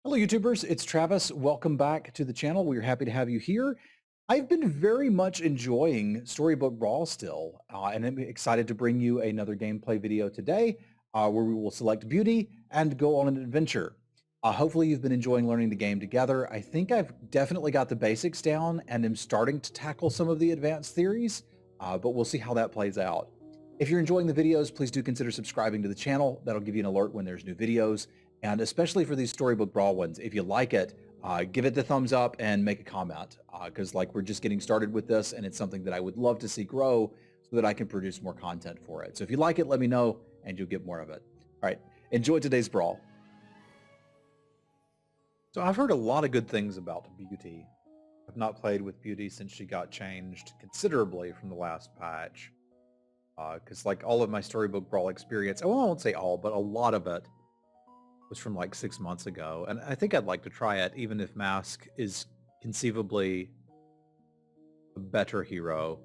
Hello, YouTubers. It's Travis. Welcome back to the channel. We're happy to have you here. I've been very much enjoying Storybook Brawl still, and I'm excited to bring you another gameplay video today where we will select beauty and go on an adventure. Hopefully you've been enjoying learning the game together. I think I've definitely got the basics down and am starting to tackle some of the advanced theories, but we'll see how that plays out. If you're enjoying the videos, please do consider subscribing to the channel. That'll give you an alert when there's new videos. And especially for these Storybook Brawl ones, if you like it, give it the thumbs up and make a comment because we're just getting started with this and it's something that I would love to see grow so that I can produce more content for it. So if you like it, let me know and you'll get more of it. All right, enjoy today's Brawl. So I've heard a lot of good things about Beauty. I've not played with Beauty since she got changed considerably from the last patch. Because all of my Storybook Brawl experience, well, I won't say all, but a lot of it was from 6 months ago, and I think I'd like to try it, even if Mask is conceivably a better hero.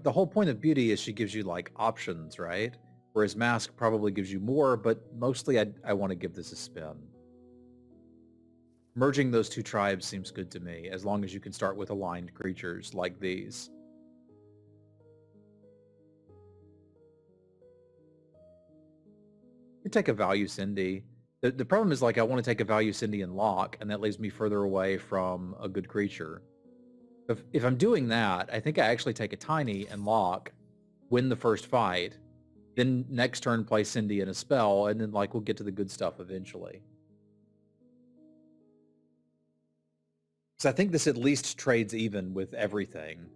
The whole point of Beauty is she gives you options, right? Whereas Mask probably gives you more, but mostly I want to give this a spin. Merging those two tribes seems good to me, as long as you can start with aligned creatures like these. You take a value Cindy. The problem is I want to take a value Cindy and lock, and that leaves me further away from a good creature. If I'm doing that, I think I actually take a tiny and lock, win the first fight, then next turn play Cindy and a spell, and then we'll get to the good stuff eventually. Because I think this at least trades even with everything.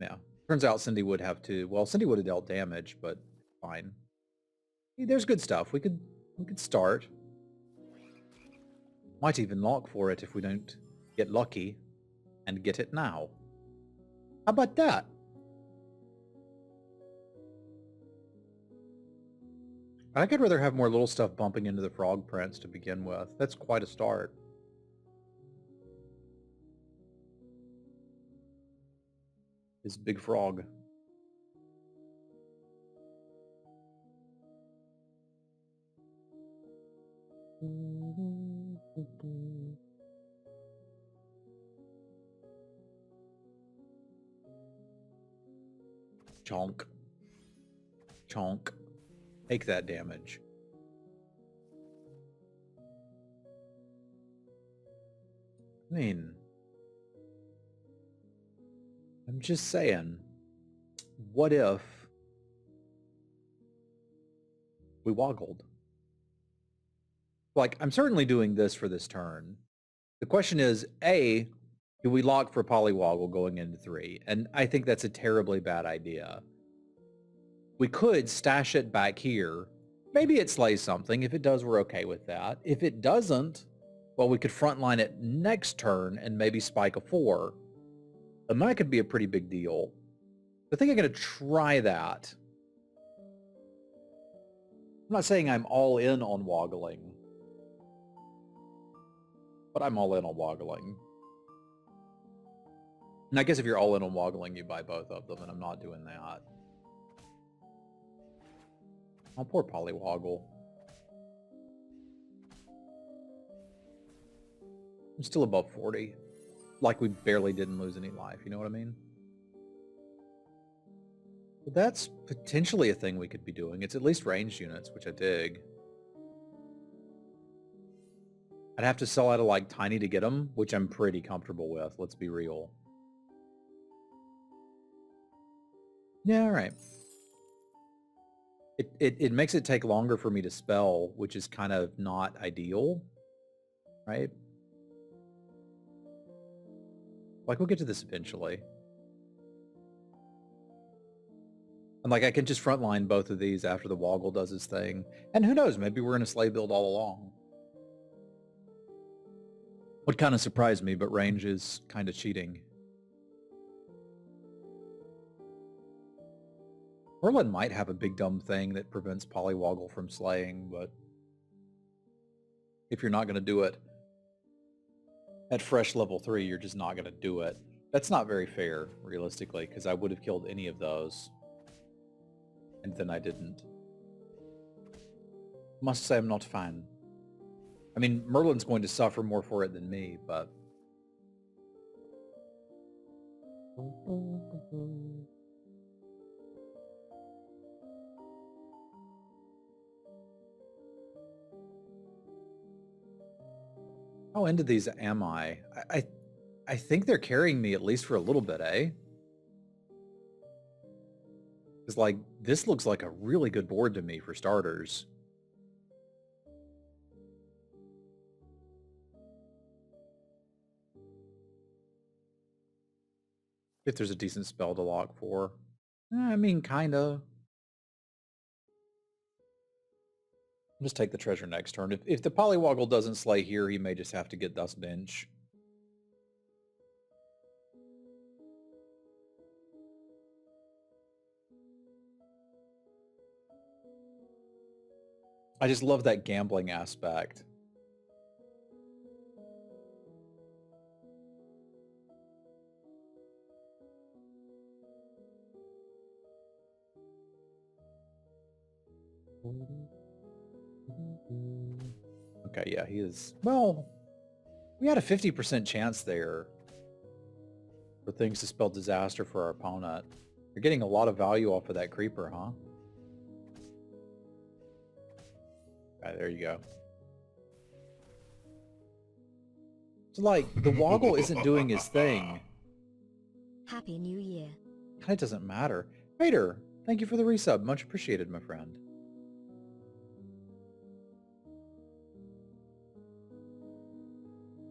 Yeah. Turns out Cindy would have to, well, Cindy would have dealt damage, but fine. There's good stuff. We could start. Might even lock for it if we don't get lucky and get it now. How about that? I think I'd rather have more little stuff bumping into the frog prince to begin with. That's quite a start. This big frog. Chonk. Chonk. Take that damage. I mean, I'm just saying, what if we woggled? I'm certainly doing this for this turn. The question is, A, do we lock for Polywoggle going into 3? And I think that's a terribly bad idea. We could stash it back here. Maybe it slays something. If it does, we're okay with that. If it doesn't, well, we could frontline it next turn and maybe spike a 4. And that could be a pretty big deal. I think I'm going to try that. I'm not saying I'm all in on woggling, but I'm all in on woggling. And I guess if you're all in on woggling, you buy both of them, and I'm not doing that. Oh, poor Polywoggle. I'm still above 40. We barely didn't lose any life, you know what I mean? But that's potentially a thing we could be doing. It's at least ranged units, which I dig. I'd have to sell out of tiny to get them, which I'm pretty comfortable with, let's be real. Yeah, all right. It makes it take longer for me to spell, which is kind of not ideal, right? We'll get to this eventually. And I can just frontline both of these after the Woggle does his thing. And who knows, maybe we're in a sleigh build all along. Would kind of surprise me, but range is kind of cheating. Merlin might have a big dumb thing that prevents Polywoggle from slaying, but if you're not going to do it at fresh level 3, you're just not going to do it. That's not very fair, realistically, because I would have killed any of those. And then I didn't. Must say I'm not a fan. I mean, Merlin's going to suffer more for it than me, but... How into these am I? I think they're carrying me at least for a little bit, eh? Because, like, this looks like a really good board to me for starters. If there's a decent spell to lock for. I mean, kind of. Just take the treasure next turn. If the Polywoggle doesn't slay here, he may just have to get Dust Bench. I just love that gambling aspect. Okay, yeah, he is... Well, we had a 50% chance there for things to spell disaster for our opponent. You're getting a lot of value off of that creeper, huh? Okay, there you go. So, like, the Woggle isn't doing his thing. Happy New Year. It doesn't matter. Vader, thank you for the resub. Much appreciated, my friend.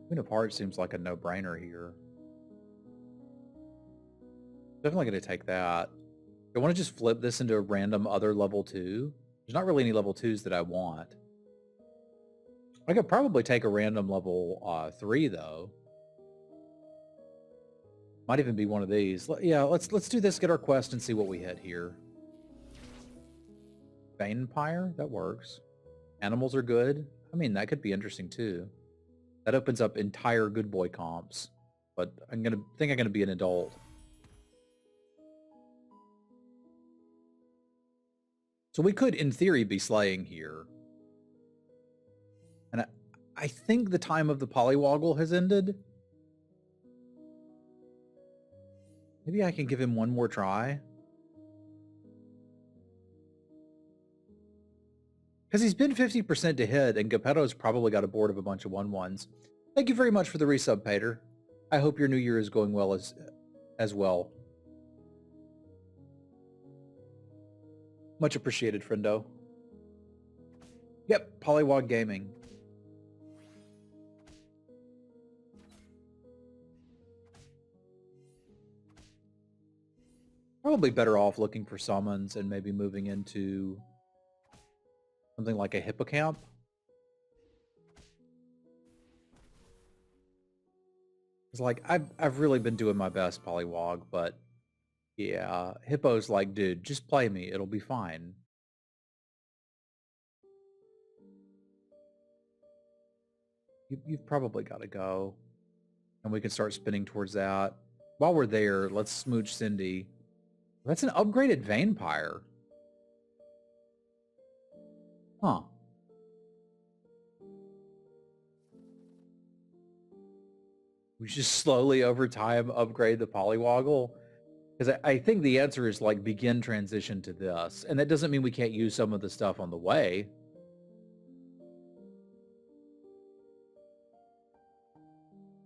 Queen of Hearts seems like a no-brainer here. Definitely going to take that. I want to just flip this into a random other level 2. There's not really any level 2s that I want. I could probably take a random level 3, though. Might even be one of these. Yeah, let's do this, get our quest, and see what we hit here. Vampire? That works. Animals are good. I mean, that could be interesting, too. That opens up entire good boy comps. But I'm gonna be an adult. So we could, in theory, be slaying here. And I think the time of the Polywoggle has ended. Maybe I can give him one more try. Because he's been 50% to hit, and Geppetto's probably got a board of a bunch of 1/1s. Thank you very much for the resub, Pater. I hope your new year is going well as well. Much appreciated, friendo. Yep, Polywog Gaming. Probably better off looking for summons and maybe moving into something like a hippocamp. It's like I've really been doing my best, Polywog, but yeah, Hippo's like, dude, just play me, it'll be fine. You've probably got to go, and we can start spinning towards that. While we're there, let's smooch Cindy. That's an upgraded Vampire. Huh. We just slowly over time upgrade the Polywoggle. Because I think the answer is like begin transition to this. And that doesn't mean we can't use some of the stuff on the way.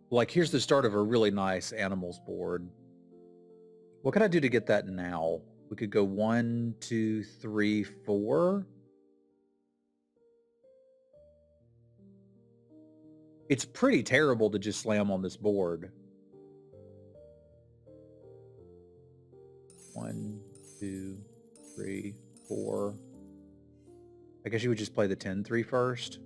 Like here's the start of a really nice animals board. What can I do to get that now? We could go 1, 2, 3, 4. It's pretty terrible to just slam on this board. 1, 2, 3, 4. I guess you would just play the 10-3 first.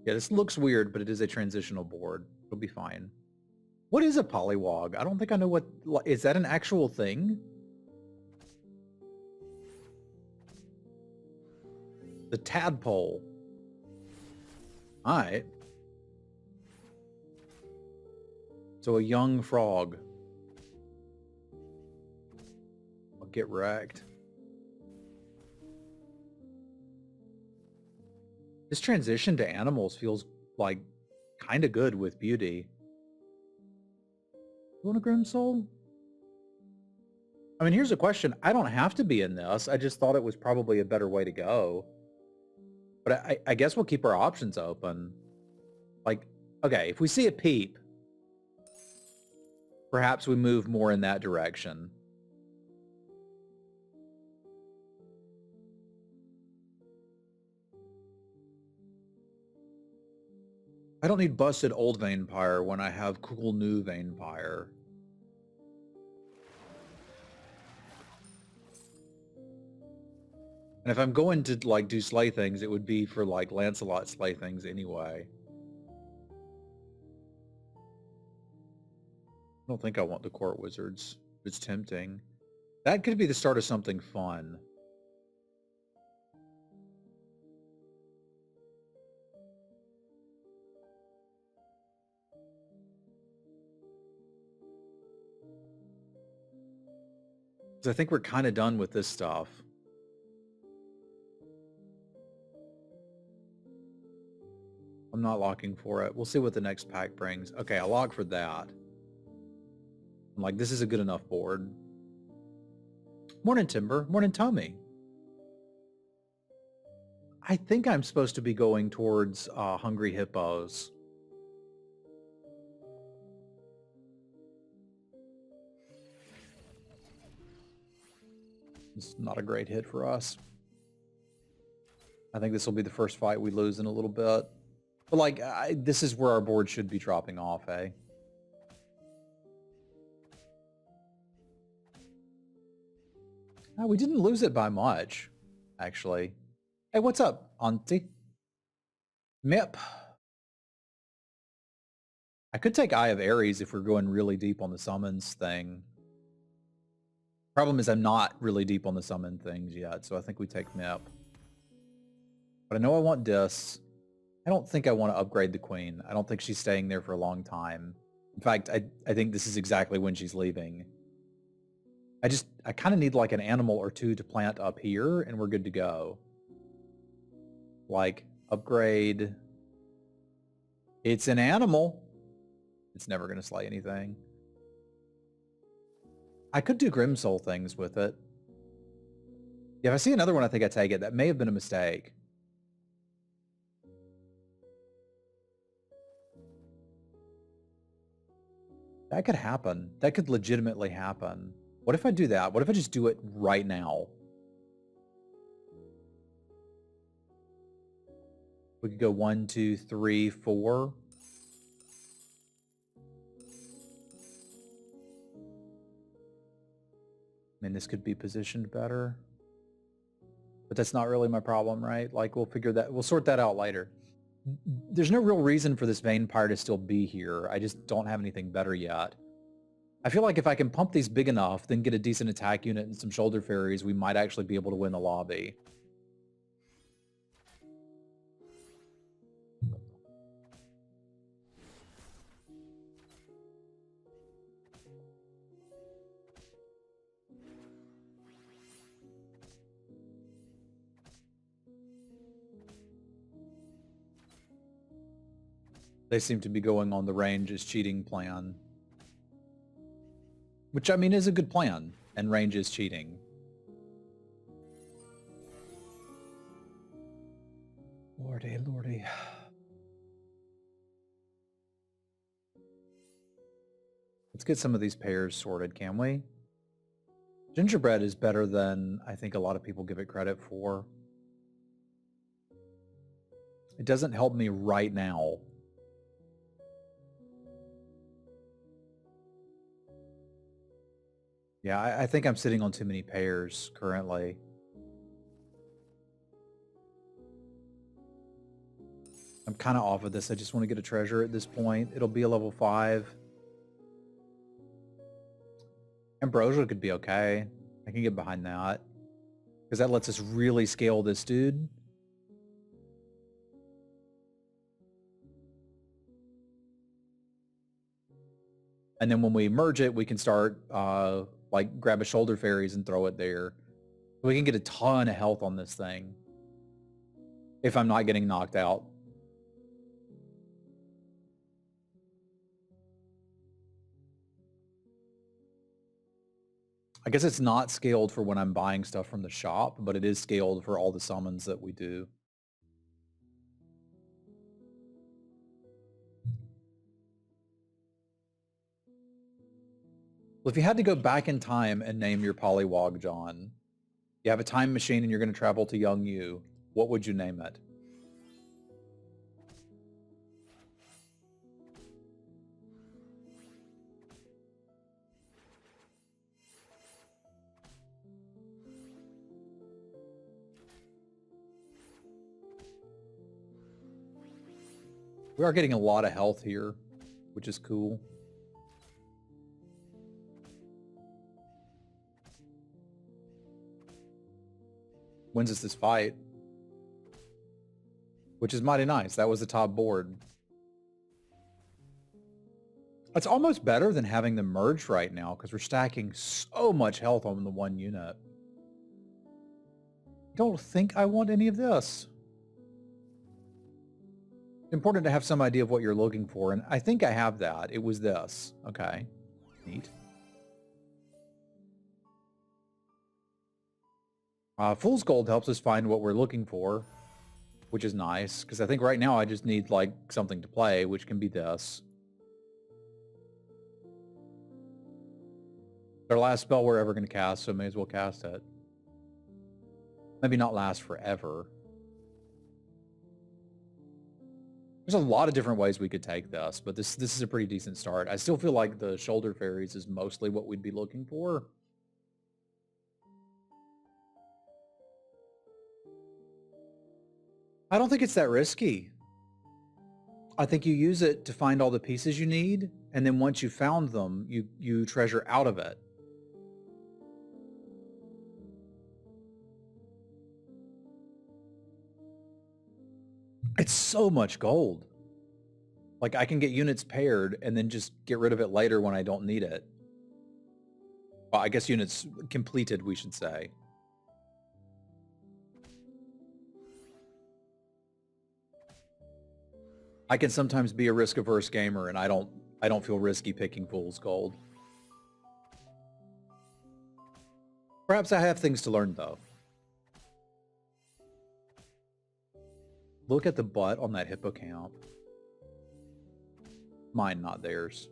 Yeah, this looks weird, but it is a transitional board. It'll be fine. What is a Polywog? I don't think I know what... Is that an actual thing? The tadpole. Alright. So a young frog. I'll get wrecked. This transition to animals feels like kind of good with beauty. You want a Grim Soul? I mean, here's a question. I don't have to be in this. I just thought it was probably a better way to go. But I guess we'll keep our options open. Like, okay, if we see a peep, perhaps we move more in that direction. I don't need busted old Vampire when I have cool new Vampire. And if I'm going to like do slay things, it would be for like Lancelot slay things anyway. I don't think I want the court wizards. It's tempting. That could be the start of something fun. So I think we're kind of done with this stuff. I'm not locking for it. We'll see what the next pack brings. Okay, I'll lock for that. I'm like, this is a good enough board. Morning, Timber. Morning, Tommy. I think I'm supposed to be going towards Hungry Hippos. It's not a great hit for us. I think this will be the first fight we lose in a little bit. But like, this is where our board should be dropping off, eh? We didn't lose it by much, actually. Hey, what's up, Auntie? Mip. I could take Eye of Ares if we're going really deep on the summons thing. Problem is I'm not really deep on the summon things yet, so I think we take Mip. But I know I want Dis. I don't think I want to upgrade the Queen. I don't think she's staying there for a long time. In fact, I think this is exactly when she's leaving. I kind of need like an animal or two to plant up here, and we're good to go. Like, upgrade. It's an animal. It's never going to slay anything. I could do Grimsoul things with it. Yeah, if I see another one, I think I take it. That may have been a mistake. That could happen. That could legitimately happen. What if I do that? What if I just do it right now? We could go 1, 2, 3, 4. I mean, this could be positioned better. But that's not really my problem, right? Like, we'll sort that out later. There's no real reason for this Vampire to still be here. I just don't have anything better yet. I feel like if I can pump these big enough, then get a decent attack unit and some shoulder fairies, we might actually be able to win the lobby. They seem to be going on the range as cheating plan. Which, I mean, is a good plan. And range is cheating. Lordy, lordy. Let's get some of these pairs sorted, can we? Gingerbread is better than I think a lot of people give it credit for. It doesn't help me right now. Yeah, I think I'm sitting on too many pairs currently. I'm kind of off of this. I just want to get a treasure at this point. It'll be a level 5. Ambrosia could be okay. I can get behind that. Because that lets us really scale this dude. And then when we merge it, we can start, like, grab a shoulder fairies and throw it there. We can get a ton of health on this thing. if I'm not getting knocked out. I guess it's not scaled for when I'm buying stuff from the shop, but it is scaled for all the summons that we do. Well, if you had to go back in time and name your Pollywog, John, you have a time machine and you're going to travel to young you, what would you name it? We are getting a lot of health here, which is cool. Wins us this fight, which is mighty nice. That was the top board. It's almost better than having them merged right now because we're stacking so much health on the one unit. I don't think I want any of this. It's important to have some idea of what you're looking for, and I think I have that. It was this. Okay. Neat. Fool's Gold helps us find what we're looking for, which is nice, because I think right now I just need, like, something to play, which can be this. Our last spell we're ever going to cast, so may as well cast it. Maybe not last forever. There's a lot of different ways we could take this, but this is a pretty decent start. I still feel like the Shoulder Fairies is mostly what we'd be looking for. I don't think it's that risky. I think you use it to find all the pieces you need, and then once you found them, you treasure out of it. It's so much gold. Like, I can get units paired and then just get rid of it later when I don't need it. Well, I guess units completed, we should say. I can sometimes be a risk-averse gamer, and I don't feel risky picking Fool's Gold. Perhaps I have things to learn, though. Look at the butt on that hippocamp. Mine, not theirs.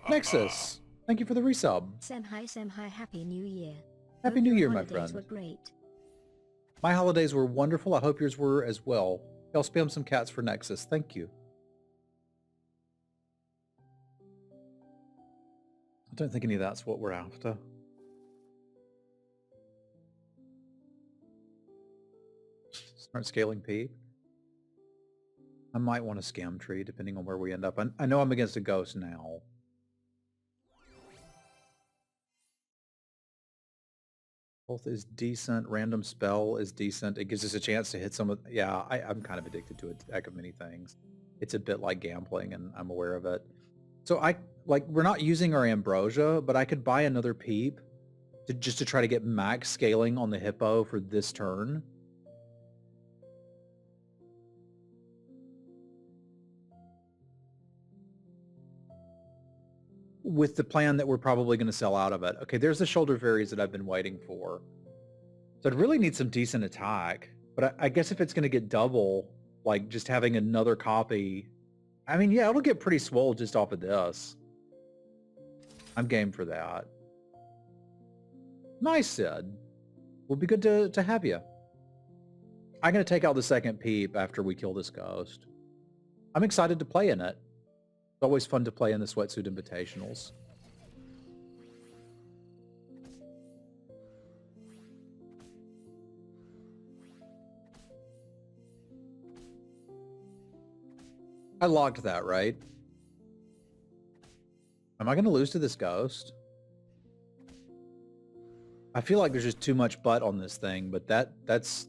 Nexus, thank you for the resub. Sem hi, Happy New Year. Happy Hope New your Year, my holidays friend. were great. My holidays were wonderful. I hope yours were as well. I'll spam some cats for Nexus. Thank you. I don't think any of that's what we're after. Start scaling Peep. I might want a Scam Tree, depending on where we end up. I know I'm against a ghost now. Both is decent. Random Spell is decent. It gives us a chance to hit some of... Yeah, I'm kind of addicted to a deck of many things. It's a bit like gambling, and I'm aware of it. So we're not using our Ambrosia, but I could buy another Peep just to try to get max scaling on the Hippo for this turn. With the plan that we're probably going to sell out of it. Okay, there's the Shoulder Fairies that I've been waiting for. So I'd really need some decent attack. But I guess if it's going to get double, like just having another copy... I mean, yeah, it'll get pretty swole just off of this. I'm game for that. Nice, Sid. Will be good to have you. I'm going to take out the second Peep after we kill this ghost. I'm excited to play in it. It's always fun to play in the Sweatsuit Invitationals. I logged that, right? Am I going to lose to this ghost? I feel like there's just too much butt on this thing, but that's...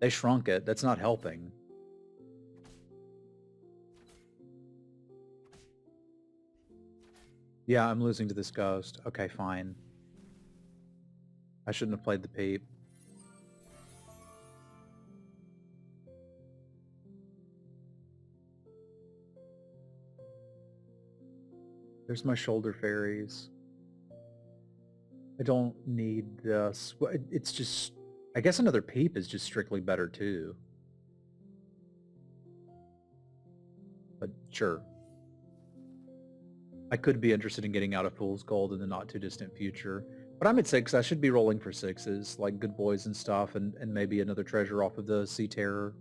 They shrunk it. That's not helping. Yeah, I'm losing to this ghost. Okay, fine. I shouldn't have played the peep. There's my shoulder fairies. I don't need this. It's just, I guess another peep is just strictly better too. But sure. I could be interested in getting out of Fool's Gold in the not too distant future. But I'm at 6. I should be rolling for 6s, like Good Boys and stuff, and maybe another treasure off of the Sea Terror.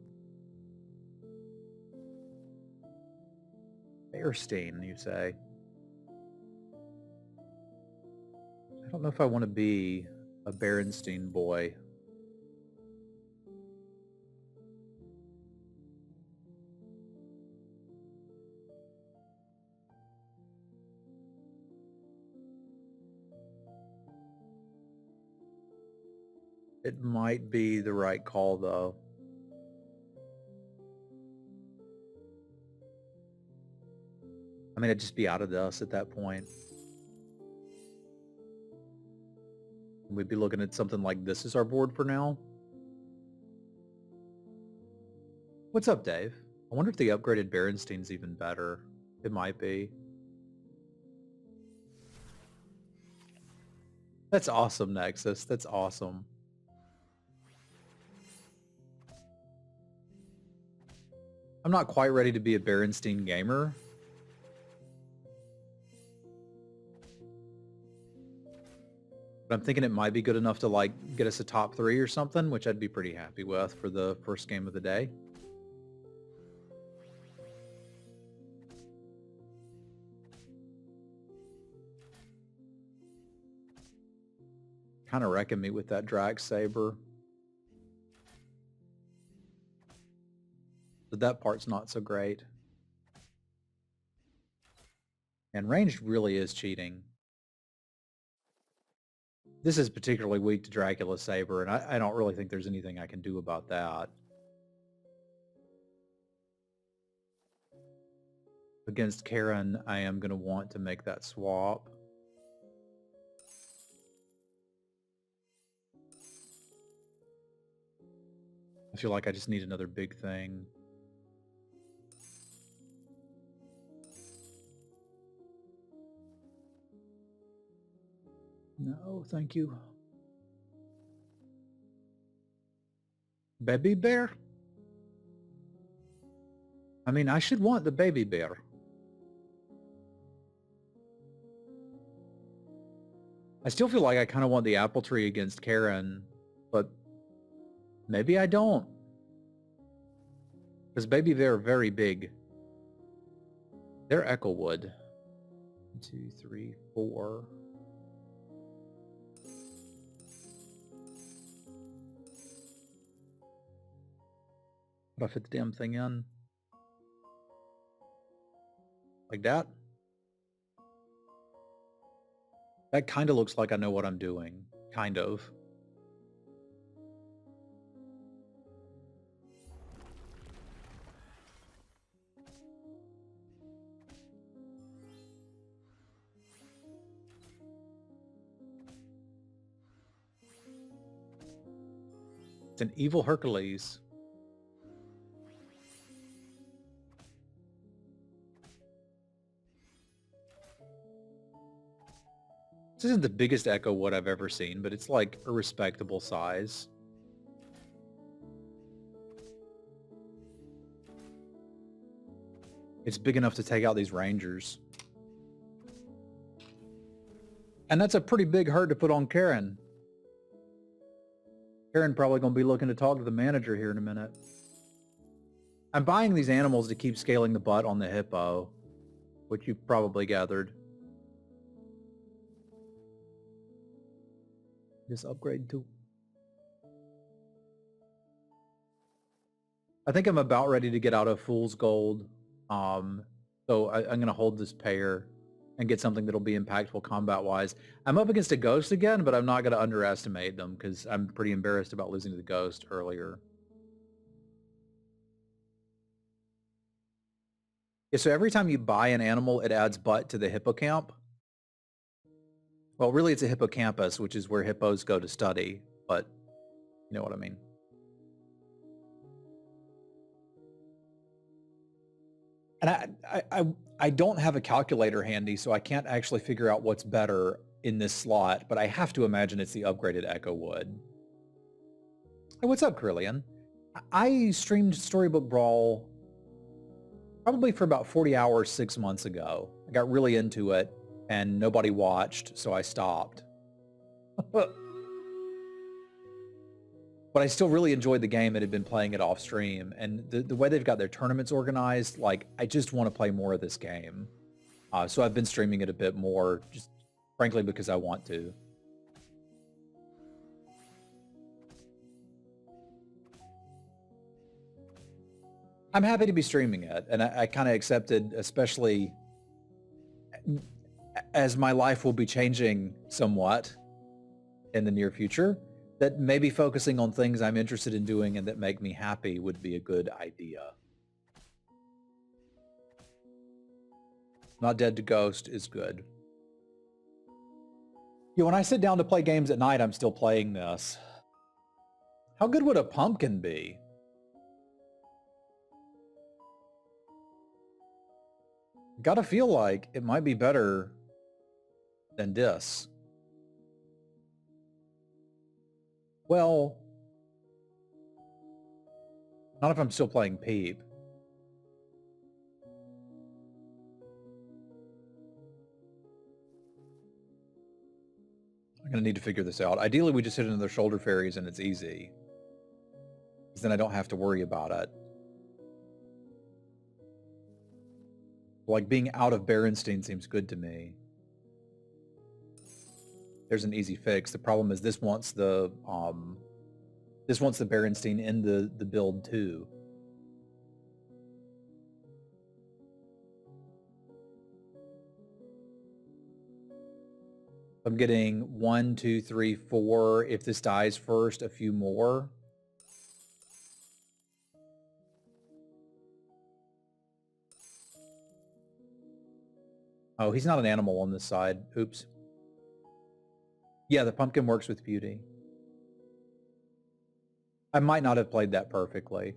Bearstain, you say? I don't know if I want to be a Bearstain boy. It might be the right call, though. I mean, I'd just be out of this at that point. We'd be looking at something like this as our board for now. What's up, Dave? I wonder if the upgraded Berenstein's even better. It might be. That's awesome, Nexus. That's awesome. I'm not quite ready to be a Berenstein gamer. But I'm thinking it might be good enough to like get us a top 3 or something, which I'd be pretty happy with for the first game of the day. Kind of wrecking me with that Drax Saber. But that part's not so great. And ranged really is cheating. This is particularly weak to Dracula's Saber, and I don't really think there's anything I can do about that. Against Karen, I am going to want to make that swap. I feel like I just need another big thing. No, thank you. Baby bear? I mean, I should want the baby bear. I still feel like I kind of want the apple tree against Karen, but maybe I don't. Because baby bear are very big. They're Echowood. 1, 2, 3, 4. How do I fit the damn thing in? Like that? That kind of looks like I know what I'm doing. Kind of. It's an evil Hercules. This isn't the biggest Echowood I've ever seen, but it's like a respectable size. It's big enough to take out these Rangers. And that's a pretty big hurt to put on Karen. Karen probably going to be looking to talk to the manager here in a minute. I'm buying these animals to keep scaling the butt on the hippo, which you've probably gathered. This upgrade too. I think I'm about ready to get out of Fool's Gold. So I'm going to hold this pair and get something that'll be impactful combat-wise. I'm up against a ghost again, but I'm not going to underestimate them because I'm pretty embarrassed about losing to the ghost earlier. Yeah, so every time you buy an animal, it adds butt to the hippocamp. Well, really, it's a hippocampus, which is where hippos go to study, but you know what I mean. And I don't have a calculator handy, so I can't actually figure out what's better in this slot, but I have to imagine it's the upgraded Echo Wood. Hey, what's up, Carillion? I streamed Storybook Brawl probably for about 40 hours 6 months ago. I got really into it, and nobody watched, so I stopped. But I still really enjoyed the game and had been playing it off stream. And the way they've got their tournaments organized, like, I just want to play more of this game. So I've been streaming it a bit more, just frankly because I want to. I'm happy to be streaming it, and I kind of accepted, especially as my life will be changing somewhat in the near future, that maybe focusing on things I'm interested in doing and that make me happy would be a good idea. Not Dead to Ghost is good. Yeah, when I sit down to play games at night, I'm still playing this. How good would a pumpkin be? Gotta feel like it might be better than this. Well, not if I'm still playing Peep. I'm gonna need to figure this out. Ideally, we just hit another shoulder fairies and it's easy, because then I don't have to worry about it. Like, being out of Bearstain seems good to me. There's an easy fix. The problem is this wants the Bearstain in the build too. I'm getting 1, 2, 3, 4. If this dies first, a few more. Oh, he's not an animal on this side. Oops. Yeah, the pumpkin works with beauty. I might not have played that perfectly.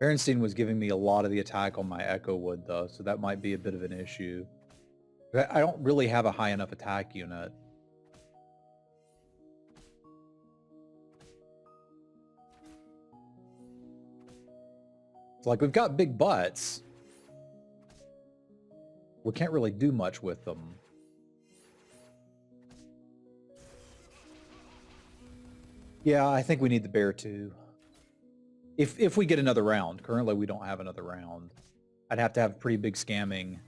Bearstain was giving me a lot of the attack on my Echo Wood, though, so that might be a bit of an issue. I don't really have a high enough attack unit. It's like, we've got big butts. We can't really do much with them. Yeah, I think we need the bear too. If we get another round. Currently, we don't have another round. I'd have to have pretty big scamming.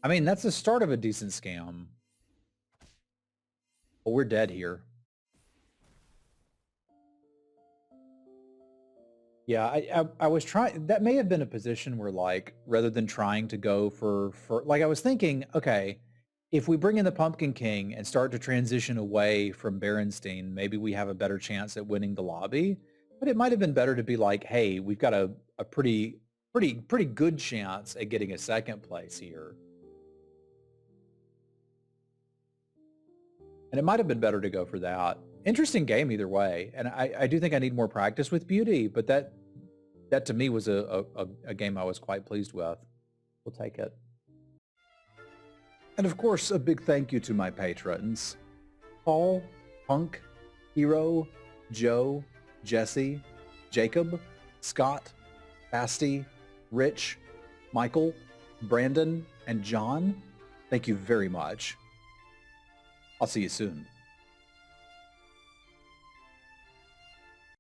I mean, that's the start of a decent scam. But we're dead here. Yeah, I was trying. That may have been a position where, like, rather than trying to go for like, I was thinking, okay, if we bring in the Pumpkin King and start to transition away from Bearstain, maybe we have a better chance at winning the lobby. But it might have been better to be like, hey, we've got a pretty good chance at getting a second place here. And it might have been better to go for that. Interesting game either way. And I do think I need more practice with beauty, but that to me was a game I was quite pleased with. We'll take it. And of course, a big thank you to my patrons. Paul, Punk, Hero, Joe, Jesse, Jacob, Scott, Basti, Rich, Michael, Brandon, and John. Thank you very much. I'll see you soon.